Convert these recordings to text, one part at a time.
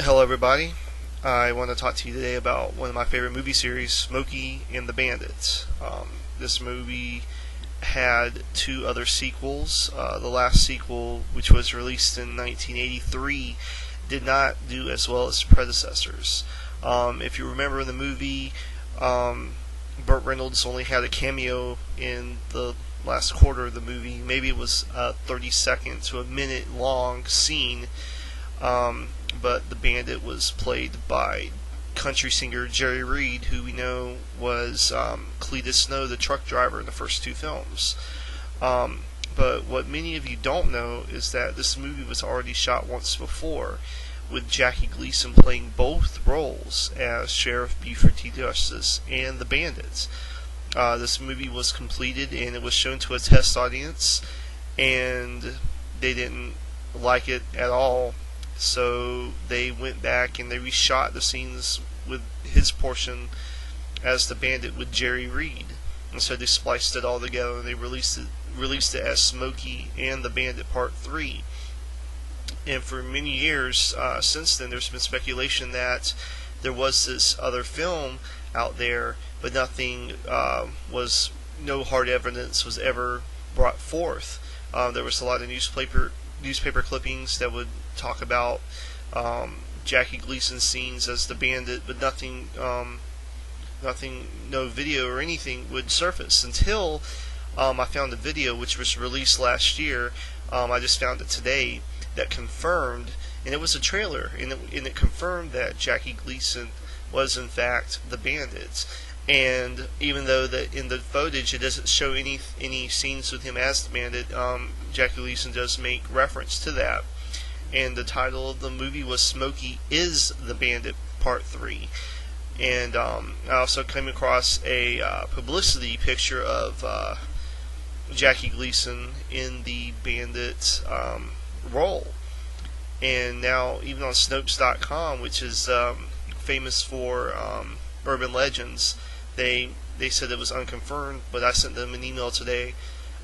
Hello, everybody. I want to talk to you today about one of my favorite movie series, Smokey and the Bandit. This movie had two other sequels. The last sequel, which was released in 1983, did not do as well as predecessors. If you remember in the movie, Burt Reynolds only had a cameo in the last quarter of the movie. Maybe it was a 30-second to a minute long scene. But the Bandit was played by country singer Jerry Reed, who we know was Cletus Snow, the truck driver in the first two films. But what many of you don't know is that this movie was already shot once before, with Jackie Gleason playing both roles as Sheriff Buford T. Justice and the Bandits. This movie was completed and it was shown to a test audience, and they didn't like it at all. So they went back and they reshot the scenes with his portion as the Bandit with Jerry Reed, and so they spliced it all together and they released it as Smokey and the Bandit Part 3. And for many years since then, there's been speculation that there was this other film out there, but nothing no hard evidence was ever brought forth. There was a lot of newspaper clippings that would talk about Jackie Gleason scenes as the Bandit, but nothing, no video or anything would surface until I found a video which was released last year. I just found it today that confirmed, and it was a trailer, and it confirmed that Jackie Gleason was in fact the Bandit. And even though that in the footage it doesn't show any scenes with him as the Bandit, Jackie Gleason does make reference to that. And the title of the movie was Smokey Is the Bandit Part 3. And I also came across a publicity picture of Jackie Gleason in the Bandit role. And now even on Snopes.com, which is famous for urban legends, they said it was unconfirmed, but I sent them an email today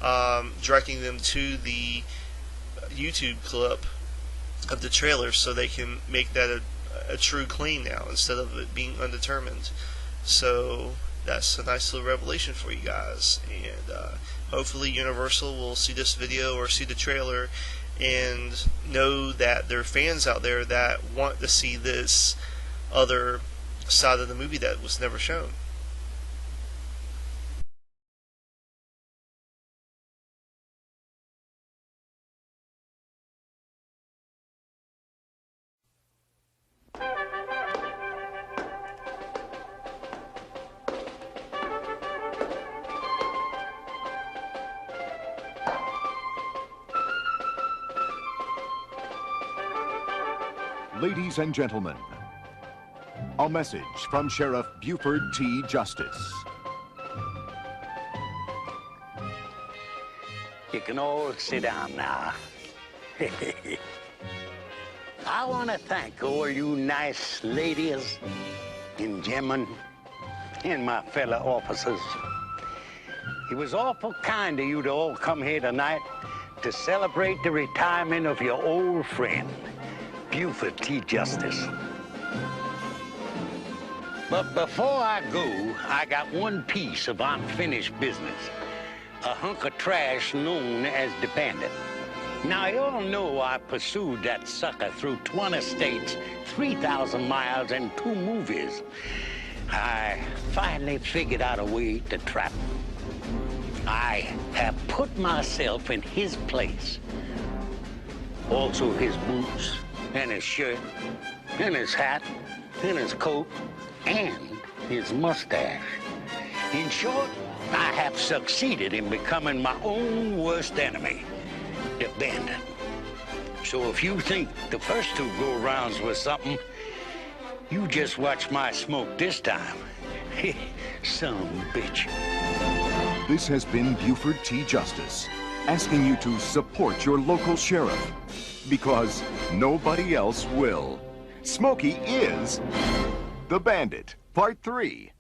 directing them to the YouTube clip of the trailer so they can make that a true claim now instead of it being undetermined. So that's a nice little revelation for you guys, and hopefully Universal will see this video or see the trailer and know that there are fans out there that want to see this other side of the movie that was never shown. Ladies and gentlemen, a message from Sheriff Buford T. Justice. You can all sit down now. I want to thank all you nice ladies and gentlemen and my fellow officers. It was awful kind of you to all come here tonight to celebrate the retirement of your old friend, Buford T. Justice. But before I go, I got one piece of unfinished business. A hunk of trash known as the Bandit. Now, you all know I pursued that sucker through 20 states, 3,000 miles, and 2 movies. I finally figured out a way to trap him. I have put myself in his place. Also his boots, and his shirt, and his hat, and his coat, and his mustache. In short, I have succeeded in becoming my own worst enemy, the Bandit. So if you think the first 2 go-rounds was something, you just watch my smoke this time. Some bitch. This has been Buford T. Justice, asking you to support your local sheriff, because nobody else will. Smokey is the Bandit, Part 3.